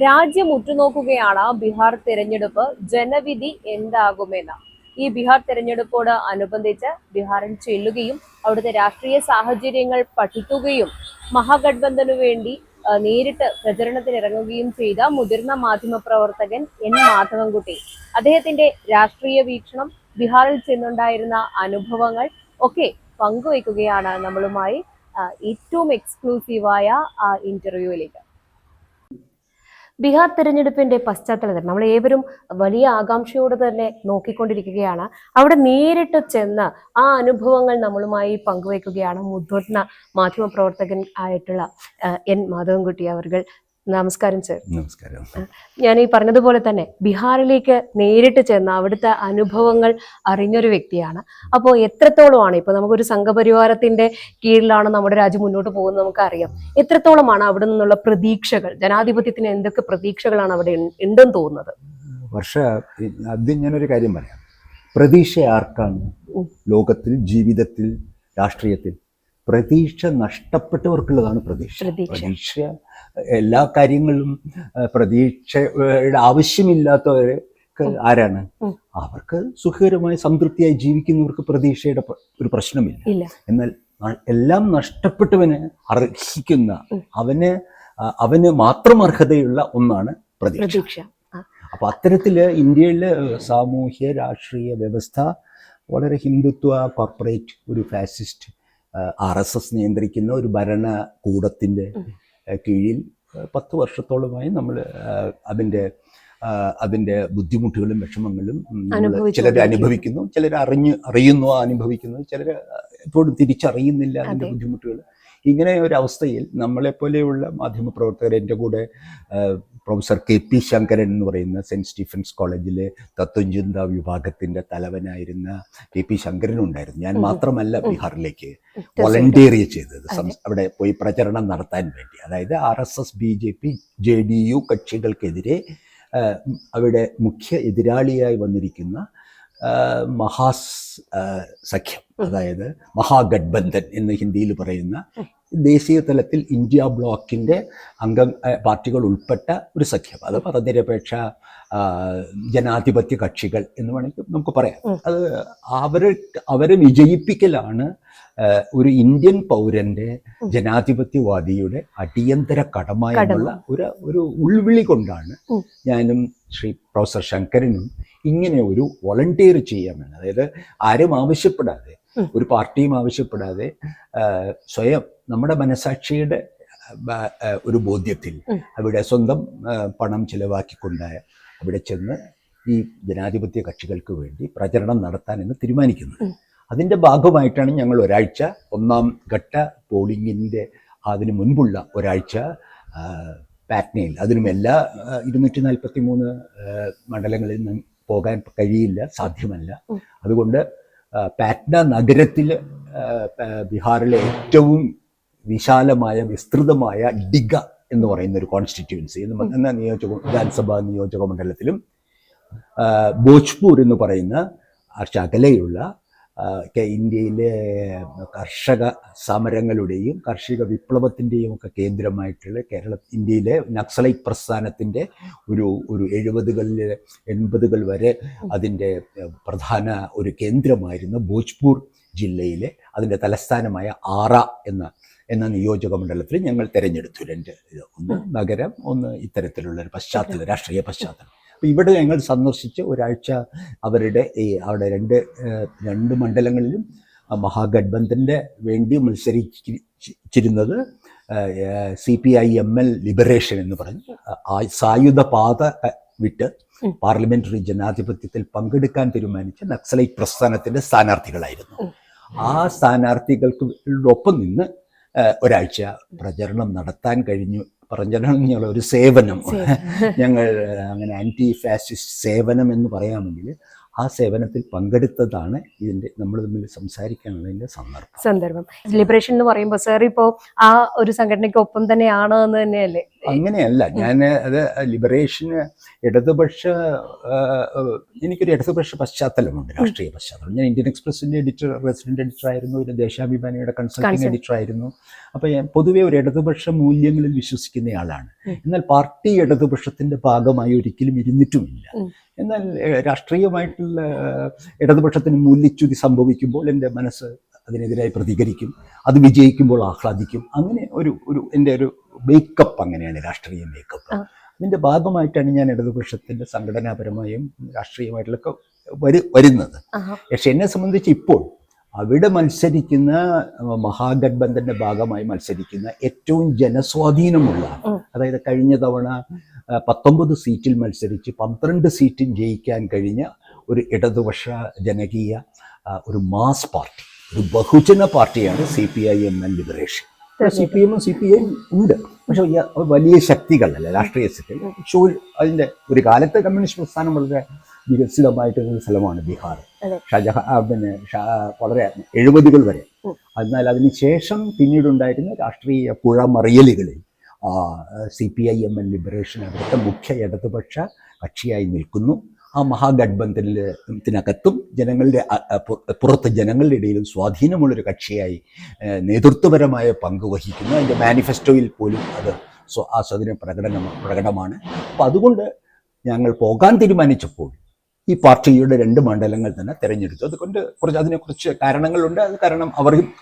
രാജ്യം ഉറ്റുനോക്കുകയാണ് ബീഹാർ തെരഞ്ഞെടുപ്പ് ജനവിധി എന്താകുമെന്ന്. ഈ ബീഹാർ തെരഞ്ഞെടുപ്പോട് അനുബന്ധിച്ച് ബീഹാറിൽ ചെല്ലുകയും അവിടുത്തെ രാഷ്ട്രീയ സാഹചര്യങ്ങൾ പഠിക്കുകയും മഹാഗഠബന്ധനു വേണ്ടി നേരിട്ട് പ്രചരണത്തിനിറങ്ങുകയും ചെയ്ത മുതിർന്ന മാധ്യമപ്രവർത്തകൻ എൻ മാധവൻകുട്ടി അദ്ദേഹത്തിന്റെ രാഷ്ട്രീയ വീക്ഷണം, ബീഹാറിൽ ചെന്നുണ്ടായിരുന്ന അനുഭവങ്ങൾ ഒക്കെ പങ്കുവയ്ക്കുകയാണ് നമ്മളുമായി ഏറ്റവും എക്സ്ക്ലൂസീവായ ഇന്റർവ്യൂവിലേക്ക്. ബീഹാർ തെരഞ്ഞെടുപ്പിന്റെ പശ്ചാത്തലത്തിൽ നമ്മൾ ഏവരും വലിയ ആകാംക്ഷയോടെ തന്നെ നോക്കിക്കൊണ്ടിരിക്കുകയാണ്. അവിടെ നേരിട്ട് ചെന്ന് ആ അനുഭവങ്ങൾ നമ്മളുമായി പങ്കുവയ്ക്കുകയാണ് മുതിർന്ന മാധ്യമപ്രവർത്തകൻ ആയിട്ടുള്ള എൻ മാധവൻകുട്ടി അവർകൾ. നമസ്കാരം സർ. നമസ്കാരം. ഞാൻ ഈ പറഞ്ഞതുപോലെ തന്നെ ബീഹാറിലേക്ക് നേരിട്ട് ചെന്ന് അവിടുത്തെ അനുഭവങ്ങൾ അറിഞ്ഞൊരു വ്യക്തിയാണ്. അപ്പോൾ എത്രത്തോളമാണ് ഇപ്പോൾ നമുക്കൊരു സംഘപരിവാരത്തിന്റെ കീഴിലാണ് നമ്മുടെ രാജ്യം മുന്നോട്ട് പോകുന്നത് നമുക്കറിയാം. എത്രത്തോളമാണ് അവിടെ നിന്നുള്ള പ്രതീക്ഷകൾ, ജനാധിപത്യത്തിന് എന്തൊക്കെ പ്രതീക്ഷകളാണ് അവിടെ ഉണ്ടെന്ന് തോന്നുന്നത്? ആദ്യം ഞാനൊരു കാര്യം പറയാം. പ്രതീക്ഷ ആർക്കാണ് ലോകത്തിൽ, ജീവിതത്തിൽ, രാഷ്ട്രീയത്തിൽ? പ്രതീക്ഷ നഷ്ടപ്പെട്ടവർക്കുള്ളതാണ് പ്രതീക്ഷ. എല്ലാ കാര്യങ്ങളിലും പ്രതീക്ഷയുടെ ആവശ്യമില്ലാത്തവർക്ക് ആരാണ്? അവർക്ക് സുഖകരമായി സംതൃപ്തിയായി ജീവിക്കുന്നവർക്ക് പ്രതീക്ഷയുടെ ഒരു പ്രശ്നമില്ല. എന്നാൽ എല്ലാം നഷ്ടപ്പെട്ടവന് അർഹിക്കുന്ന, അവന് മാത്രം അർഹതയുള്ള ഒന്നാണ് പ്രതീക്ഷ. അപ്പൊ അത്തരത്തില് ഇന്ത്യയിലെ സാമൂഹ്യ രാഷ്ട്രീയ വ്യവസ്ഥ വളരെ ഹിന്ദുത്വ, കോർപ്പറേറ്റ്, ഒരു ഫാസിസ്റ്റ് RSS നിയന്ത്രിക്കുന്ന ഒരു ഭരണകൂടത്തിൻ്റെ കീഴിൽ 10 വർഷത്തോളമായി നമ്മൾ അതിൻ്റെ ബുദ്ധിമുട്ടുകളും വിഷമങ്ങളും ചിലർ അനുഭവിക്കുന്നു, ചിലർ അറിയുന്നു അനുഭവിക്കുന്നു, ചിലർ ഇപ്പോഴും തിരിച്ചറിയുന്നില്ല അതിൻ്റെ ബുദ്ധിമുട്ടുകൾ. ഇങ്ങനെ ഒരു അവസ്ഥയിൽ നമ്മളെപ്പോലെയുള്ള മാധ്യമപ്രവർത്തകർ, എൻ്റെ കൂടെ പ്രൊഫസർ KP ശങ്കരൻ എന്ന് പറയുന്ന സെൻറ്റ് സ്റ്റീഫൻസ് കോളേജിലെ തത്വചിന്ത വിഭാഗത്തിൻ്റെ തലവനായിരുന്ന KP ശങ്കരൻ ഉണ്ടായിരുന്നു. ഞാൻ മാത്രമല്ല ബീഹാറിലേക്ക് വോളണ്ടിയർ ചെയ്തത് അവിടെ പോയി പ്രചരണം നടത്താൻ വേണ്ടി. അതായത് RSS, BJP, JDU കക്ഷികൾക്കെതിരെ അവിടെ മുഖ്യ എതിരാളിയായി വന്നിരിക്കുന്ന സഖ്യം, അതായത് മഹാഗഠബന്ധൻ എന്ന് ഹിന്ദിയിൽ പറയുന്ന ദേശീയ തലത്തിൽ ഇന്ത്യ ബ്ലോക്കിൻ്റെ പാർട്ടികൾ ഉൾപ്പെട്ട ഒരു സഖ്യം. അത് മതനിരപേക്ഷ ജനാധിപത്യ കക്ഷികൾ എന്ന് വേണമെങ്കിൽ നമുക്ക് പറയാം. അത് അവരെ വിജയിപ്പിക്കലാണ് ഒരു ഇന്ത്യൻ പൗരന്റെ, ജനാധിപത്യവാദിയുടെ അടിയന്തര കടമയുള്ള ഒരു ഉൾവിളി കൊണ്ടാണ് ഞാനും ശ്രീ പ്രൊഫസർ ശങ്കരനും ഇങ്ങനെ ഒരു വോളണ്ടിയർ ചെയ്യാമെന്ന്. അതായത് ആരും ആവശ്യപ്പെടാതെ, ഒരു പാർട്ടിയും ആവശ്യപ്പെടാതെ, സ്വയം നമ്മുടെ മനസാക്ഷിയുടെ ഒരു ബോധ്യത്തിൽ അവിടെ സ്വന്തം പണം ചിലവാക്കിക്കൊണ്ട് അവിടെ ചെന്ന് ഈ ജനാധിപത്യ കക്ഷികൾക്ക് വേണ്ടി പ്രചരണം നടത്താൻ എന്ന് തീരുമാനിക്കുന്നത്. അതിൻ്റെ ഭാഗമായിട്ടാണ് ഞങ്ങൾ ഒരാഴ്ച, ഒന്നാം ഘട്ട പോളിംഗിൻ്റെ അതിന് മുൻപുള്ള ഒരാഴ്ച പാറ്റ്നയിൽ, അതിനും എല്ലാ 243 മണ്ഡലങ്ങളിൽ നിന്ന് പോകാൻ കഴിയില്ല, സാധ്യമല്ല. അതുകൊണ്ട് പാറ്റ്ന നഗരത്തിൽ, ബീഹാറിലെ ഏറ്റവും വിശാലമായ വിസ്തൃതമായ ഡിഗ എന്ന് പറയുന്ന ഒരു കോൺസ്റ്റിറ്റ്യുവൻസി എന്ന വിധാനസഭാ നിയോജക മണ്ഡലത്തിലും, ഭോജ്പൂർ എന്ന് പറയുന്ന അകലെയുള്ള ഇന്ത്യയിലെ കർഷക സമരങ്ങളുടെയും കാർഷിക വിപ്ലവത്തിൻ്റെയും ഒക്കെ കേന്ദ്രമായിട്ടുള്ള ഇന്ത്യയിലെ നക്സലൈറ്റ് പ്രസ്ഥാനത്തിൻ്റെ ഒരു 70 80 വരെ അതിൻ്റെ പ്രധാന ഒരു കേന്ദ്രമായിരുന്ന ഭോജ്പൂർ ജില്ലയിലെ അതിൻ്റെ തലസ്ഥാനമായ ആറ എന്ന നിയോജക മണ്ഡലത്തിൽ ഞങ്ങൾ തിരഞ്ഞെടുത്തു. ഒന്ന് നഗരം, ഒന്ന് ഇത്തരത്തിലുള്ളൊരു പശ്ചാത്തലം, രാഷ്ട്രീയ പശ്ചാത്തലം. അപ്പോൾ ഇവിടെ ഞങ്ങൾ സന്ദർശിച്ച് ഒരാഴ്ച അവിടെ രണ്ട് മണ്ഡലങ്ങളിലും മഹാഗഠബന്ധൻ്റെ വേണ്ടി മത്സരിച്ചിരുന്നത് CPI-ML ലിബറേഷൻ എന്ന് പറഞ്ഞ് സായുധ പാത വിട്ട് പാർലമെന്ററി ജനാധിപത്യത്തിൽ പങ്കെടുക്കാൻ തീരുമാനിച്ച നക്സലൈറ്റ് പ്രസ്ഥാനത്തിൻ്റെ സ്ഥാനാർത്ഥികളായിരുന്നു. ആ സ്ഥാനാർത്ഥികൾക്കൊപ്പം നിന്ന് ഒരാഴ്ച പ്രചരണം നടത്താൻ കഴിഞ്ഞു. പ്രചരണം എന്നുള്ള ഒരു സേവനം, ഞങ്ങൾ അങ്ങനെ ആൻറ്റി ഫാസിസ്റ്റ് സേവനം എന്ന് പറയാമെങ്കിൽ ആ സേവനത്തിൽ പങ്കെടുത്തതാണ് ഇതിൻ്റെ നമ്മൾ തമ്മിൽ സംസാരിക്കാനുള്ളതിൻ്റെ സന്ദർഭം. ലിബറേഷൻ എന്ന് പറയുമ്പോൾ സാർ ഇപ്പോൾ ആ ഒരു സംഘടനയ്ക്ക് ഒപ്പം തന്നെയാണ് എന്ന് തന്നെയല്ലേ അങ്ങനെയല്ല. ഞാൻ അത് ലിബറേഷന് ഇടതുപക്ഷ എനിക്കൊരു ഇടതുപക്ഷ പശ്ചാത്തലമുണ്ട്, രാഷ്ട്രീയ പശ്ചാത്തലം. ഞാൻ ഇന്ത്യൻ എക്സ്പ്രസിന്റെ റെസിഡന്റ് എഡിറ്റർ ആയിരുന്നു, ഒരു ദേശാഭിമാനിയുടെ കൺസൾട്ടിംഗ് എഡിറ്റർ ആയിരുന്നു. അപ്പോൾ ഞാൻ പൊതുവെ ഒരു ഇടതുപക്ഷ മൂല്യങ്ങളിൽ വിശ്വസിക്കുന്നയാളാണ്. എന്നാൽ പാർട്ടി ഇടതുപക്ഷത്തിന്റെ ഭാഗമായി ഒരിക്കലും ഇരുന്നിട്ടുമില്ല. എന്നാൽ രാഷ്ട്രീയമായിട്ടുള്ള ഇടതുപക്ഷത്തിന് മൂല്യച്യുതി സംഭവിക്കുമ്പോൾ എൻ്റെ മനസ്സ് അതിനെതിരായി പ്രതികരിക്കും, അത് വിജയിക്കുമ്പോൾ ആഹ്ലാദിക്കും. അങ്ങനെ ഒരു എൻ്റെ ഒരു മേക്കപ്പ് അങ്ങനെയാണ്, രാഷ്ട്രീയ മേക്കപ്പ്. അതിൻ്റെ ഭാഗമായിട്ടാണ് ഞാൻ ഇടതുപക്ഷത്തിൻ്റെ സംഘടനാപരമായും രാഷ്ട്രീയമായിട്ടുള്ളൊക്കെ വരുന്നത്. പക്ഷെ എന്നെ സംബന്ധിച്ച് ഇപ്പോൾ അവിടെ മത്സരിക്കുന്ന മഹാഗഠബന്ധന്റെ ഭാഗമായി മത്സരിക്കുന്ന ഏറ്റവും ജനസ്വാധീനമുള്ള, അതായത് കഴിഞ്ഞ തവണ 19 സീറ്റിൽ മത്സരിച്ച് 12 സീറ്റും ജയിക്കാൻ കഴിഞ്ഞ ഒരു ഇടതുപക്ഷ ജനകീയ ഒരു മാസ് പാർട്ടി, ഒരു ബഹുജന പാർട്ടിയാണ് CPIML ലിബറേഷൻ. CPM CPI ഉണ്ട്, പക്ഷെ വലിയ ശക്തികളല്ല, രാഷ്ട്രീയ ശക്തി. അതിൻ്റെ ഒരു കാലത്ത് കമ്മ്യൂണിസ്റ്റ് പ്രസ്ഥാനം വളരെ വികസിതമായിട്ടുള്ള സ്ഥലമാണ് ബീഹാർ. വളരെ 70-കൾ വരെ. എന്നാൽ അതിനുശേഷം പിന്നീടുണ്ടായിരുന്ന രാഷ്ട്രീയ പുഴമറിയലുകളിൽ CPIML ലിബറേഷൻ അവിടുത്തെ മുഖ്യ ഇടതുപക്ഷ കക്ഷിയായി നിൽക്കുന്നു. ആ മഹാഗഠബന്ധനത്തിനകത്തും ജനങ്ങളുടെ പുറത്ത് ജനങ്ങളുടെ ഇടയിലും സ്വാധീനമുള്ളൊരു കക്ഷിയായി നേതൃത്വപരമായ പങ്ക് വഹിക്കുന്നു. അതിൻ്റെ മാനിഫെസ്റ്റോയിൽ പോലും അത് ആ സ്വാധീനം പ്രകടമാണ്. അപ്പം അതുകൊണ്ട് ഞങ്ങൾ പോകാൻ തീരുമാനിച്ചപ്പോൾ ഈ പാർട്ടിയുടെ 2 മണ്ഡലങ്ങൾ തന്നെ തിരഞ്ഞെടുത്തു. അതുകൊണ്ട് അതിനെക്കുറിച്ച് കാരണങ്ങളുണ്ട്. അത് കാരണം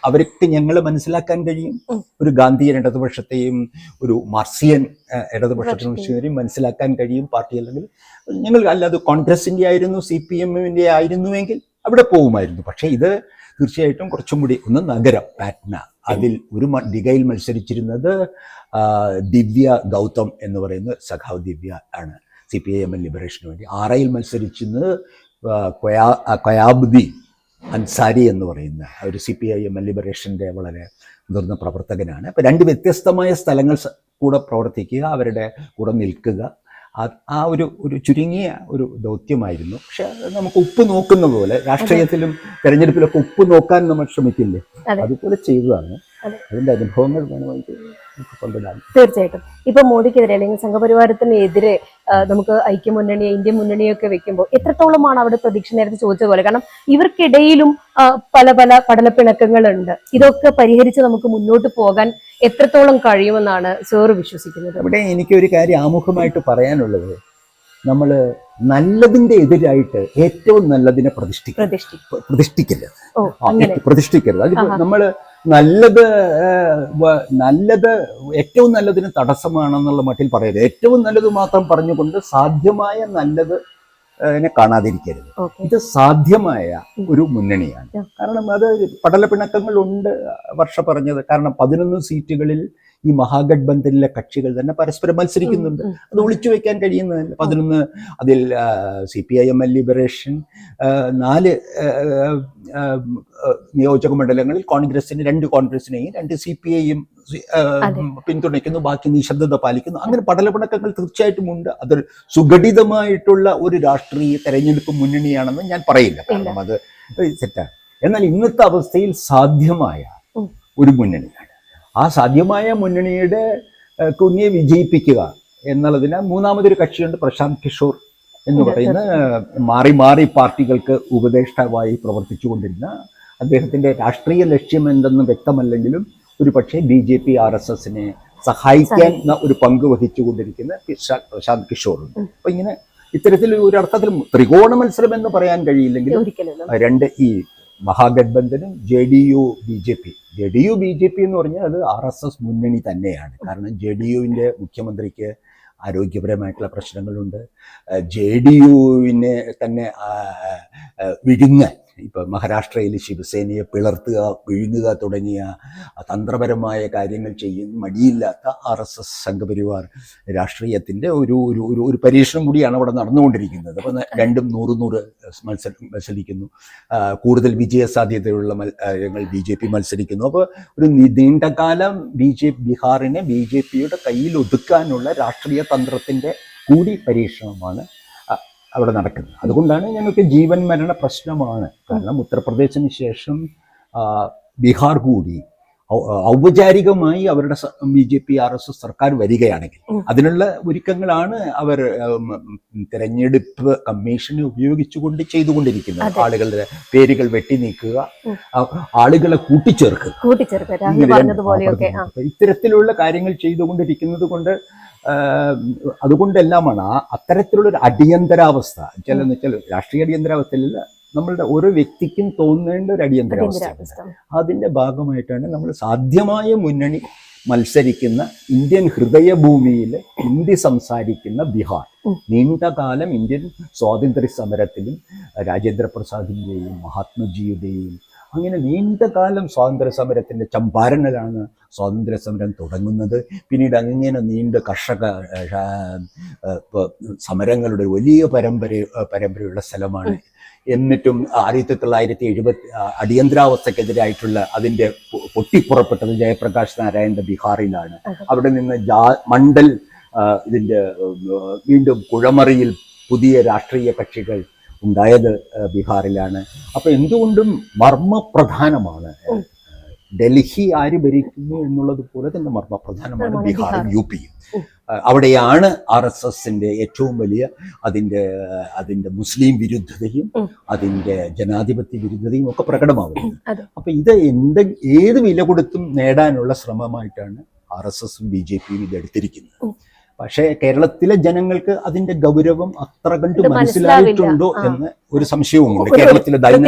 അവർക്ക് ഞങ്ങൾ മനസ്സിലാക്കാൻ കഴിയും, ഒരു ഗാന്ധിയൻ ഇടതുപക്ഷത്തെയും ഒരു മാർക്സിയൻ ഇടതുപക്ഷത്തെയും മനസ്സിലാക്കാൻ കഴിയും പാർട്ടി. അല്ലെങ്കിൽ ഞങ്ങൾ അല്ലാതെ കോൺഗ്രസിൻ്റെ ആയിരുന്നു, CPM-ന്റെ ആയിരുന്നുവെങ്കിൽ അവിടെ പോകുമായിരുന്നു. പക്ഷേ ഇത് തീർച്ചയായിട്ടും കുറച്ചും കൂടി ഒന്ന് നഗരം, പാറ്റ്ന, അതിൽ ഒരു ഡിഗയിൽ മത്സരിച്ചിരുന്നത് ദിവ്യ ഗൗതം എന്ന് പറയുന്ന സഖാവ് ദിവ്യ ആണ് CPIML ലിബറേഷന് വേണ്ടി. ആറയിൽ മത്സരിച്ചിരുന്നത് കൊയാബുദ്ദീൻ അൻസാരി എന്ന് പറയുന്ന ഒരു CPIML ലിബറേഷൻ്റെ വളരെ മുതിർന്ന പ്രവർത്തകനാണ്. അപ്പോൾ 2 വ്യത്യസ്തമായ സ്ഥലങ്ങൾ കൂടെ പ്രവർത്തിക്കുക, അവരുടെ കൂടെ നിൽക്കുക, ആ ഒരു ചുരുങ്ങിയ ഒരു ദൗത്യമായിരുന്നു. പക്ഷെ നമുക്ക് ഉപ്പ് നോക്കുന്ന പോലെ രാഷ്ട്രീയത്തിലും തെരഞ്ഞെടുപ്പിലൊക്കെ ഉപ്പ് നോക്കാൻ നമ്മൾ ശ്രമിക്കില്ലേ, അതുപോലെ ചെയ്തതാണ്. അതിൻ്റെ അനുഭവങ്ങൾ വേണമെങ്കിൽ കൊണ്ടുവരാം. തീർച്ചയായിട്ടും. ഇപ്പൊ മോദിക്കെതിരെ അല്ലെങ്കിൽ സംഘപരിവാരത്തിനെതിരെ നമുക്ക് ഐക്യമുന്നണി, ഇന്ത്യ മുന്നണിയൊക്കെ വെക്കുമ്പോൾ എത്രത്തോളമാണ് അവിടെ പ്രതീക്ഷ നേരത്തെ ചോദിച്ച പോലെ? കാരണം ഇവർക്കിടയിലും പല പടലപ്പിണക്കങ്ങളുണ്ട്. ഇതൊക്കെ പരിഹരിച്ച് നമുക്ക് മുന്നോട്ട് പോകാൻ എത്രത്തോളം കഴിയുമെന്നാണ് സാർ വിശ്വസിക്കുന്നത്? അവിടെ എനിക്ക് ഒരു കാര്യം ആമുഖമായിട്ട് പറയാനുള്ളത്, നമ്മൾ നല്ലതിന്റെ എതിരായിട്ട് ഏറ്റവും നല്ലതിനെ പ്രതിഷ്ഠിക്കരുത്. അതിപ്പോ നമ്മൾ നല്ലത് ഏറ്റവും നല്ലതിന് തടസ്സമാണെന്നുള്ള മട്ടിൽ പറയരുത്. ഏറ്റവും നല്ലത് മാത്രം പറഞ്ഞുകൊണ്ട് സാധ്യമായ നല്ലത് കാണാതിരിക്കരുത്. ഇത് സാധ്യമായ ഒരു മുന്നണിയാണ്. കാരണം അത് പടലപ്പിണക്കങ്ങളുണ്ട് വർഷ പറഞ്ഞത്. കാരണം 11 സീറ്റുകളിൽ ഈ മഹാഗഠബന്ധനിലെ കക്ഷികൾ തന്നെ പരസ്പരം മത്സരിക്കുന്നുണ്ട്. അത് ഒളിച്ചു വെക്കാൻ കഴിയുന്നതല്ല. 11 അതിൽ CPIML ലിബറേഷൻ 4 നിയോജക മണ്ഡലങ്ങളിൽ കോൺഗ്രസിന് 2 കോൺഗ്രസിനെയും 2 CPIയും പിന്തുണയ്ക്കുന്നു, ബാക്കി നിശബ്ദത പാലിക്കുന്നു. അങ്ങനെ പടലപ്പിണക്കങ്ങൾ തീർച്ചയായിട്ടും ഉണ്ട്. അതൊരു സുഘടിതമായിട്ടുള്ള ഒരു രാഷ്ട്രീയ തെരഞ്ഞെടുപ്പ് മുന്നണിയാണെന്ന് ഞാൻ പറയില്ല, കാരണം അത് തെറ്റാണ്. എന്നാൽ ഇന്നത്തെ അവസ്ഥയിൽ സാധ്യമായ ഒരു മുന്നണിയാണ്. ആ സാധ്യമായ മുന്നണിയുടെ കുഞ്ഞെ വിജയിപ്പിക്കുക എന്നുള്ളതിന് മൂന്നാമതൊരു കക്ഷിയുണ്ട്, പ്രശാന്ത് കിഷോർ എന്ന് പറയുന്ന മാറി പാർട്ടികൾക്ക് ഉപദേഷ്ടാവായി പ്രവർത്തിച്ചു കൊണ്ടിരുന്ന, അദ്ദേഹത്തിൻ്റെ രാഷ്ട്രീയ ലക്ഷ്യം എന്തെന്ന് വ്യക്തമല്ലെങ്കിലും ഒരു പക്ഷേ BJP RSSനെ സഹായിക്കാൻ ഒരു പങ്ക് വഹിച്ചു കൊണ്ടിരിക്കുന്ന പ്രശാന്ത് കിഷോറുണ്ട്. അപ്പൊ ഇങ്ങനെ ഇത്തരത്തിൽ ഒരർത്ഥത്തിൽ ത്രികോണ മത്സരം എന്ന് പറയാൻ കഴിയില്ലെങ്കിലും 2 ഈ മഹാഗഠബന്ധനും JDU BJP എന്ന് പറഞ്ഞാൽ അത് RSS മുന്നണി തന്നെയാണ്. കാരണം JDUവിൻ്റെ മുഖ്യമന്ത്രിക്ക് ആരോഗ്യപരമായിട്ടുള്ള പ്രശ്നങ്ങളുണ്ട്. JDUവിനെ തന്നെ വിഴുങ്ങാൻ, ഇപ്പം മഹാരാഷ്ട്രയിൽ ശിവസേനയെ പിളർത്തുക, വിഴുങ്ങുക തുടങ്ങിയ തന്ത്രപരമായ കാര്യങ്ങൾ ചെയ്യുന്ന മടിയില്ലാത്ത RSS സംഘപരിവാർ രാഷ്ട്രീയത്തിൻ്റെ ഒരു പരീക്ഷണം കൂടിയാണ് അവിടെ നടന്നുകൊണ്ടിരിക്കുന്നത്. അപ്പം രണ്ടും 100 മത്സരിക്കുന്നു. കൂടുതൽ വിജയസാധ്യതയുള്ള BJP മത്സരിക്കുന്നു. അപ്പോൾ ഒരു നീണ്ടകാലം ബീഹാറിനെ BJPയുടെ കയ്യിൽ ഒതുക്കാനുള്ള രാഷ്ട്രീയ തന്ത്രത്തിൻ്റെ കൂടി പരീക്ഷണമാണ് അവിടെ നടക്കുന്നത്. അതുകൊണ്ടാണ് ഞങ്ങൾക്ക് ജീവൻ മരണ പ്രശ്നമാണ്. കാരണം ഉത്തർപ്രദേശിന് ശേഷം ബീഹാർ കൂടി ഔപചാരികമായി അവരുടെ BJP RSS സർക്കാർ വരികയാണെങ്കിൽ അതിനുള്ള ഒരുക്കങ്ങളാണ് അവർ തെരഞ്ഞെടുപ്പ് കമ്മീഷനെ ഉപയോഗിച്ചുകൊണ്ട് ചെയ്തുകൊണ്ടിരിക്കുന്നത്. ആളുകളുടെ പേരുകൾ വെട്ടി നീക്കുക, ആളുകളെ കൂട്ടിച്ചേർക്കുക, ഇത്തരത്തിലുള്ള കാര്യങ്ങൾ ചെയ്തുകൊണ്ടിരിക്കുന്നത് കൊണ്ട് അതുകൊണ്ടെല്ലാമാണ് അത്തരത്തിലുള്ളൊരു അടിയന്തരാവസ്ഥ. ചില രാഷ്ട്രീയ അടിയന്തരാവസ്ഥയിലല്ല, നമ്മളുടെ ഓരോ വ്യക്തിക്കും തോന്നേണ്ട ഒരു അടിയന്തരാവസ്ഥ. അതിന്റെ ഭാഗമായിട്ടാണ് നമ്മൾ സാധ്യമായ മുന്നണി മത്സരിക്കുന്ന ഇന്ത്യൻ ഹൃദയഭൂമിയിലെ ഹിന്ദി സംസാരിക്കുന്ന ബീഹാർ നീണ്ടകാലം ഇന്ത്യൻ സ്വാതന്ത്ര്യ സമരത്തിലും രാജേന്ദ്ര പ്രസാദിന്റെയും മഹാത്മജിയുടെയും അങ്ങനെ നീണ്ടകാലം സ്വാതന്ത്ര്യ സമരത്തിന്റെ ചമ്പാരനിലാണ് സ്വാതന്ത്ര്യ സമരം തുടങ്ങുന്നത്. പിന്നീട് അങ്ങനെ നീണ്ട കർഷക സമരങ്ങളുടെ വലിയ പരമ്പരയുള്ള സ്ഥലമാണ്. എന്നിട്ടും 1970 അടിയന്തരാവസ്ഥക്കെതിരായിട്ടുള്ള അതിന്റെ പൊട്ടിപ്പുറപ്പെട്ടത് ജയപ്രകാശ് നാരായണന്റെ ബീഹാറിലാണ്. അവിടെ നിന്ന് മണ്ഡൽ ഇതിന്റെ വീണ്ടും കുഴമറിയിൽ പുതിയ രാഷ്ട്രീയ കക്ഷികൾ ഉണ്ടായത് ബീഹാറിലാണ്. അപ്പൊ എന്തുകൊണ്ടും മർമ്മപ്രധാനമാണ് ഡൽഹി ആര് ഭരിക്കുന്നു എന്നുള്ളത് പോലെ തന്നെ മർമ്മപ്രധാനമാണ് ബീഹാറും UPയും. അവിടെയാണ് RSSന്റെ ഏറ്റവും വലിയ അതിന്റെ മുസ്ലിം വിരുദ്ധതയും അതിന്റെ ജനാധിപത്യ വിരുദ്ധതയും ഒക്കെ പ്രകടമാവുന്നത്. അപ്പൊ ഇത് ഏത് വില കൊടുത്തും നേടാനുള്ള ശ്രമമായിട്ടാണ് RSSും BJPയും ഇതെടുത്തിരിക്കുന്നത്. പക്ഷേ കേരളത്തിലെ ജനങ്ങൾക്ക് അതിന്റെ ഗൗരവം അത്ര കണ്ട് മനസ്സിലായിട്ടുണ്ടോ എന്ന് ഒരു സംശയവുമുണ്ട്. കേരളത്തിലെ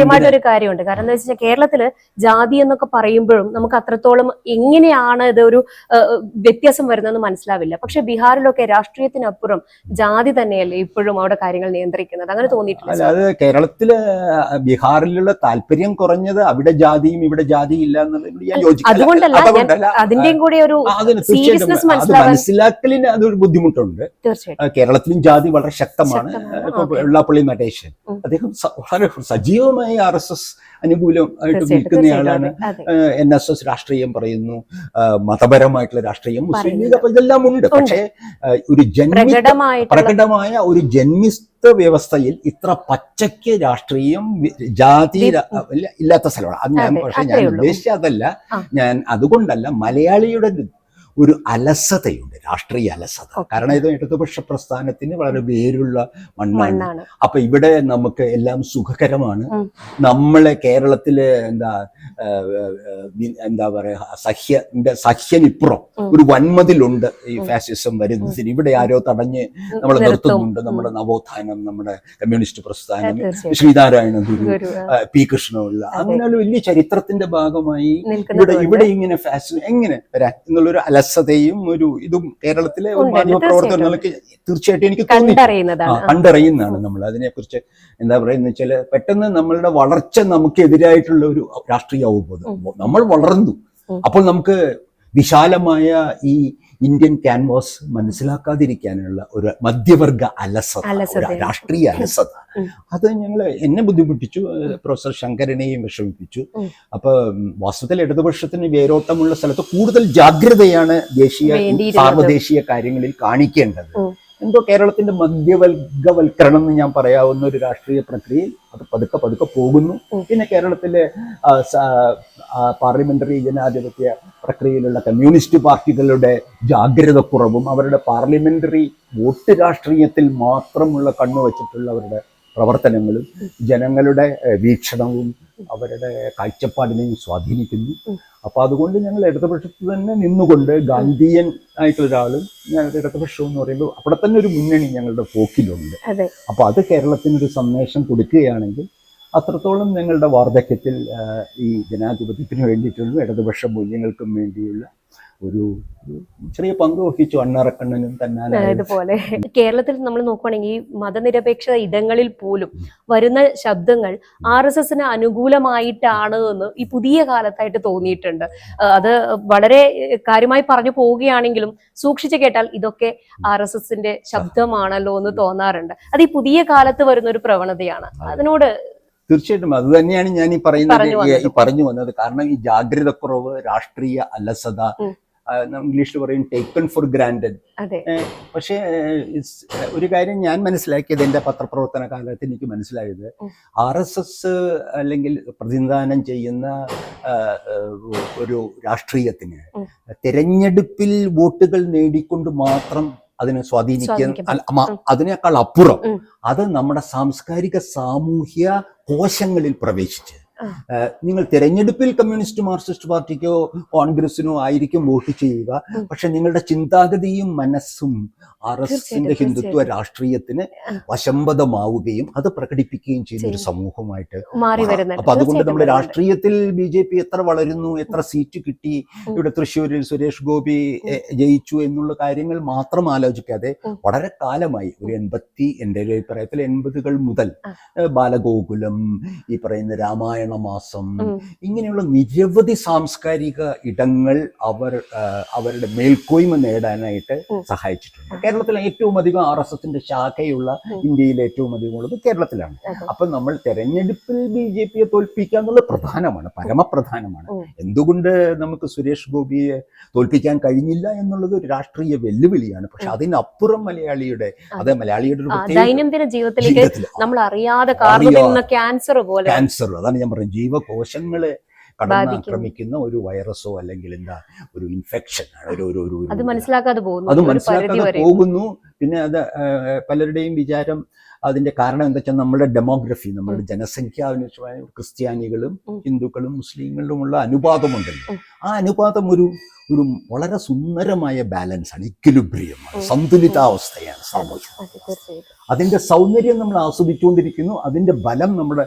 ഒരു കാര്യമുണ്ട്. കാരണം എന്താ വെച്ചാൽ കേരളത്തില് ജാതി എന്നൊക്കെ പറയുമ്പോഴും നമുക്ക് അത്രത്തോളം എങ്ങനെയാണ് ഇത് ഒരു വ്യത്യാസം വരുന്നതെന്ന് മനസ്സിലാവില്ല. പക്ഷെ ബീഹാറിലൊക്കെ രാഷ്ട്രീയത്തിനപ്പുറം ജാതി തന്നെയല്ലേ ഇപ്പോഴും അവിടെ കാര്യങ്ങൾ നിയന്ത്രിക്കുന്നത്. അങ്ങനെ തോന്നിയിട്ടില്ല? അത് കേരളത്തില് ബീഹാറിലുള്ള താല്പര്യം കുറഞ്ഞത് അവിടെ ജാതിയും ഇവിടെ ജാതി ഇല്ല എന്നുള്ളത് ഞാൻ യോജിക്കുന്നു. അതുകൊണ്ടല്ല, അതിന്റെയും കൂടി ഒരു സീരിയസ്നെസ് മനസ്സിലാക്കലിന് അതൊരു ബുദ്ധിമുട്ടുണ്ട്. കേരളത്തിലും ജാതി വളരെ ശക്തമാണ്. വെള്ളാപ്പള്ളി നടേശൻ അദ്ദേഹം വളരെ സജീവമായി RSS അനുകൂലമായിട്ട് നിൽക്കുന്നയാളാണ്. NSS രാഷ്ട്രീയം പറയുന്നു, മതപരമായിട്ടുള്ള രാഷ്ട്രീയം, മുസ്ലിം ലീഗ്, അപ്പൊ ഇതെല്ലാം ഉണ്ട്. പക്ഷേ ഒരു പ്രകടമായ ഒരു ജന്മിസ്ഥ വ്യവസ്ഥയിൽ ഇത്ര പച്ചയ്ക്ക് രാഷ്ട്രീയം ജാതി ഇല്ലാത്ത സ്ഥലമാണ്. പക്ഷെ ഞാൻ ഉദ്ദേശിച്ച അതല്ല, ഞാൻ അതുകൊണ്ടല്ല, മലയാളിയുടെ ഒരു അലസതയുണ്ട്, രാഷ്ട്രീയ അലസത. കാരണം ഇത് ഇടതുപക്ഷ പ്രസ്ഥാനത്തിന് വളരെ വേരുള്ള മണ്ണാണ്. അപ്പൊ ഇവിടെ നമുക്ക് എല്ലാം സുഖകരമാണ്. നമ്മളെ കേരളത്തിലെ എന്താ പറയാ സഹ്യനിപ്പുറം ഒരു വൻമതിലുണ്ട് ഈ ഫാസിസം വരുന്നതിന്. ഇവിടെ ആരോ തടഞ്ഞ് നമ്മളെ നിർത്തുന്നുണ്ട്. നമ്മുടെ നവോത്ഥാനം, നമ്മുടെ കമ്മ്യൂണിസ്റ്റ് പ്രസ്ഥാനം, ശ്രീനാരായണ ഗുരു, P. കൃഷ്ണപിള്ള, അങ്ങനെയുള്ള വലിയ ചരിത്രത്തിന്റെ ഭാഗമായി ഇവിടെ ഇങ്ങനെ ഫാസിസം എങ്ങനെ വരാൻ എന്നുള്ളൊരു അലസതയും ഒരു ഇതും കേരളത്തിലെ മാധ്യമ പ്രവർത്തകർക്ക് തീർച്ചയായിട്ടും എനിക്ക് കണ്ടറിയുന്നതാണ്. നമ്മൾ അതിനെക്കുറിച്ച് എന്താ പറയുന്നത് വെച്ചാൽ പെട്ടെന്ന് നമ്മളുടെ വളർച്ച നമുക്കെതിരായിട്ടുള്ള ഒരു രാഷ്ട്രീയ അവബോധം. നമ്മൾ വളർന്നു, അപ്പോൾ നമുക്ക് വിശാലമായ ഈ ഇന്ത്യൻ ക്യാൻവാസ് മനസ്സിലാക്കാതിരിക്കാനുള്ള ഒരു മധ്യവർഗ അലസത, രാഷ്ട്രീയ അലസത, അത് എന്നെ ബുദ്ധിമുട്ടിച്ചു. പ്രൊഫസർ ശങ്കരനെയും വിഷമിപ്പിച്ചു. അപ്പൊ വാസ്തവത്തിൽ ഇടതുപക്ഷത്തിന് വേരോട്ടമുള്ള സ്ഥലത്ത് കൂടുതൽ ജാഗ്രതയാണ് സാർവദേശീയ കാര്യങ്ങളിൽ കാണിക്കേണ്ടത്. എന്തോ കേരളത്തിന്റെ മധ്യവർഗവൽക്കരണം എന്ന് ഞാൻ പറയാവുന്ന ഒരു രാഷ്ട്രീയ പ്രക്രിയയിൽ അത് പതുക്കെ പോകുന്നു. പിന്നെ കേരളത്തിലെ പാർലമെന്ററി ജനാധിപത്യ പ്രക്രിയയിലുള്ള കമ്മ്യൂണിസ്റ്റ് പാർട്ടികളുടെ ജാഗ്രതക്കുറവും അവരുടെ പാർലമെന്ററി വോട്ട് രാഷ്ട്രീയത്തിൽ മാത്രമുള്ള കണ്ണുവച്ചിട്ടുള്ള അവരുടെ പ്രവർത്തനങ്ങളും ജനങ്ങളുടെ വീക്ഷണവും അവരുടെ കാഴ്ചപ്പാടിനെയും സ്വാധീനിക്കുന്നു. അപ്പൊ അതുകൊണ്ട് ഞങ്ങൾ ഇടതുപക്ഷത്ത് തന്നെ നിന്നുകൊണ്ട് ഗാന്ധിയൻ ആയിട്ടുള്ള ഒരാളും ഞങ്ങളുടെ ഇടതുപക്ഷം എന്ന് പറയുമ്പോൾ അവിടെ തന്നെ ഒരു മുന്നണി ഞങ്ങളുടെ പോക്കിലുണ്ട്. അപ്പൊ അത് കേരളത്തിനൊരു സന്ദേശം കൊടുക്കുകയാണെങ്കിൽ അത്രത്തോളം ഞങ്ങളുടെ വാർദ്ധക്യത്തിൽ ഈ ജനാധിപത്യത്തിന് വേണ്ടിയിട്ടുള്ള ഇടതുപക്ഷ മൂല്യങ്ങൾക്കും വേണ്ടിയുള്ള ഒരു ചെറിയ പങ്ക് വഹിച്ചു അണ്ണാറക്കണ്ണനും തന്നെ. ഇതുപോലെ കേരളത്തിൽ നമ്മൾ നോക്കുകയാണെങ്കിൽ മതനിരപേക്ഷ ഇടങ്ങളിൽ പോലും വരുന്ന ശബ്ദങ്ങൾ RSSന് അനുകൂലമായിട്ടാണ് എന്ന് ഈ പുതിയ കാലത്തായിട്ട് തോന്നിയിട്ടുണ്ട്. അത് വളരെ കാര്യമായി പറഞ്ഞു പോവുകയാണെങ്കിലും സൂക്ഷിച്ചു കേട്ടാൽ ഇതൊക്കെ RSSന്റെ ശബ്ദമാണല്ലോ എന്ന് തോന്നാറുണ്ട്. അത് ഈ പുതിയ കാലത്ത് വരുന്ന ഒരു പ്രവണതയാണ്. അതിനോട് തീർച്ചയായിട്ടും അത് തന്നെയാണ് ഞാൻ ഈ പറഞ്ഞു വന്നത്. കാരണം ഈ ജാഗ്രതക്കുറവ്, രാഷ്ട്രീയ അലസത, ഇംഗ്ലീഷിൽ പറയും ടേക്കൺ ഫോർ ഗ്രാൻഡഡ്. അതെ. പക്ഷേ ഒരു കാര്യം ഞാൻ മനസ്സിലാക്കിയത്, എൻ്റെ പത്രപ്രവർത്തന കാലത്ത് എനിക്ക് മനസ്സിലായത്, RSS അല്ലെങ്കിൽ പ്രതിനിധാനം ചെയ്യുന്ന ഒരു രാഷ്ട്രീയത്തിന് തെരഞ്ഞെടുപ്പിൽ വോട്ടുകൾ നേടിക്കൊണ്ട് മാത്രം അതിനെ സ്വാധീനിക്കാൻ, അതിനേക്കാൾ അപ്പുറം അത് നമ്മുടെ സാംസ്കാരിക സാമൂഹ്യ കോശങ്ങളിൽ പ്രവേശിച്ച്, നിങ്ങൾ തെരഞ്ഞെടുപ്പിൽ കമ്മ്യൂണിസ്റ്റ് മാർക്സിസ്റ്റ് പാർട്ടിക്കോ കോൺഗ്രസിനോ ആയിരിക്കും വോട്ട് ചെയ്യുക, പക്ഷെ നിങ്ങളുടെ ചിന്താഗതിയും മനസ്സും RSSന്റെ ഹിന്ദുത്വ രാഷ്ട്രീയത്തിന് വശംവദമാവുകയും അത് പ്രകടിപ്പിക്കുകയും ചെയ്യുന്ന ഒരു സമൂഹമായിട്ട് മാറി വരുന്നുണ്ട്. അപ്പൊ അതുകൊണ്ട് നമ്മുടെ രാഷ്ട്രീയത്തിൽ BJP എത്ര വളരുന്നു, എത്ര സീറ്റ് കിട്ടി, ഇവിടെ തൃശ്ശൂരിൽ സുരേഷ് ഗോപി ജയിച്ചു എന്നുള്ള കാര്യങ്ങൾ മാത്രം ആലോചിക്കാതെ വളരെ കാലമായി, എൻ്റെ ഒരു അഭിപ്രായത്തിൽ 80കൾ മുതൽ ബാലഗോകുലം, ഈ പറയുന്ന രാമായണ മാസം, ഇങ്ങനെയുള്ള നിരവധി സാംസ്കാരിക ഇടങ്ങൾ അവരുടെ മേൽക്കോയ്മ നേടാനായിട്ട് സഹായിച്ചിട്ടുണ്ട്. കേരളത്തിൽ ഏറ്റവും അധികം RSSന്റെ ശാഖയുള്ള ഇന്ത്യയിൽ ഏറ്റവും അധികം ഉള്ളത് കേരളത്തിലാണ്. അപ്പൊ നമ്മൾ തെരഞ്ഞെടുപ്പിൽ BJPയെ തോൽപ്പിക്കുക എന്നുള്ളത് പ്രധാനമാണ്, പരമപ്രധാനമാണ്. എന്തുകൊണ്ട് നമുക്ക് സുരേഷ് ഗോപിയെ തോൽപ്പിക്കാൻ കഴിഞ്ഞില്ല എന്നുള്ളത് ഒരു രാഷ്ട്രീയ വെല്ലുവിളിയാണ്. പക്ഷെ അതിനപ്പുറം മലയാളിയുടെ ഒരു ദൈനംദിന ജീവിതത്തിലേക്ക് നമ്മൾ അറിയാതെ ക്യാൻസർ, അതാണ് ഞാൻ പറഞ്ഞത്, ജീവകോശങ്ങളെ കടന്നാക്രമിക്കുന്ന ഒരു വൈറസോ അല്ലെങ്കിൽ എന്താ ഒരു ഇൻഫെക്ഷൻ, അത് മനസ്സിലാക്കാതെ പോകുന്നു. പിന്നെ അത് പലരുടെയും വിചാരം അതിന്റെ കാരണം എന്താ വെച്ചാൽ നമ്മുടെ ഡെമോഗ്രഫി, നമ്മുടെ ജനസംഖ്യ ക്രിസ്ത്യാനികളും ഹിന്ദുക്കളും മുസ്ലിങ്ങളുമുള്ള അനുപാതമുണ്ടല്ലോ, ആ അനുപാതം ഒരു വളരെ സുന്ദരമായ ബാലൻസ് ആണ്, ഇക്വിലിബ്രിയമാണ്, സന്തുലിതാവസ്ഥയാണ് സാമൂഹ്യം. അതിന്റെ സൗന്ദര്യം നമ്മൾ ആസ്വദിച്ചുകൊണ്ടിരിക്കുന്നു, അതിന്റെ ബലം നമ്മുടെ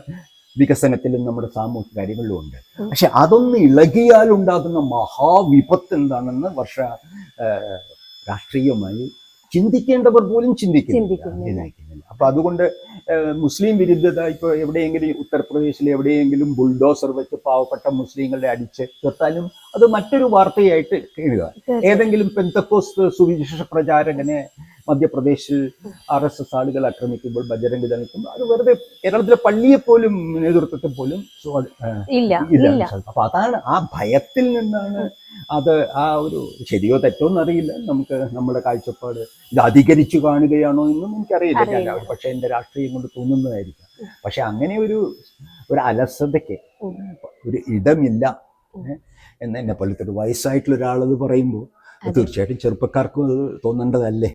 വികസനത്തിലും നമ്മുടെ സാമൂഹിക കാര്യങ്ങളിലും ഉണ്ട്. പക്ഷെ അതൊന്ന് ഇളകിയാൽ ഉണ്ടാകുന്ന മഹാവിപത്ത് എന്താണെന്ന് രാഷ്ട്രീയമായി ചിന്തിക്കേണ്ടവർ പോലും ചിന്തിക്കുന്നില്ല. അപ്പൊ അതുകൊണ്ട് മുസ്ലിം വിരുദ്ധത ഇപ്പൊ എവിടെയെങ്കിലും ഉത്തർപ്രദേശിൽ എവിടെയെങ്കിലും ബുൾഡോസർ വെച്ച് പാവപ്പെട്ട മുസ്ലിങ്ങളെ അടിച്ച് തീർത്താലും അത് മറ്റൊരു വാർത്തയായിട്ട് എഴുതുക. ഏതെങ്കിലും പെന്തക്കോസ്ത് സുവിശേഷ പ്രചാരകനെ മധ്യപ്രദേശിൽ RSS ആളുകൾ ആക്രമിക്കുമ്പോൾ ബജരംഗ് ദളിക്കും, അത് വെറുതെ കേരളത്തിലെ പള്ളിയെ പോലും നേതൃത്വത്തെ പോലും ഇല്ല. അപ്പൊ അതാണ് ആ ഭയത്തിൽ നിന്നാണ് അത്. ആ ഒരു ശരിയോ തെറ്റോ എന്നറിയില്ല, നമുക്ക് നമ്മുടെ കാഴ്ചപ്പാട് ഇത് അധികരിച്ചു കാണുകയാണോ എന്നും എനിക്കറിയില്ല. പക്ഷെ എൻ്റെ രാഷ്ട്രീയം കൊണ്ട് തോന്നുന്നതായിരിക്കാം. പക്ഷെ അങ്ങനെ ഒരു അലസതയ്ക്ക് ഒരു ഇടമില്ല എന്ന് എന്നെ പോലത്തെ ഒരു വയസ്സായിട്ടുള്ള ഒരാളത് പറയുമ്പോൾ തീർച്ചയായിട്ടും ചെറുപ്പക്കാർക്കും അത് തോന്നേണ്ടതല്ലേ.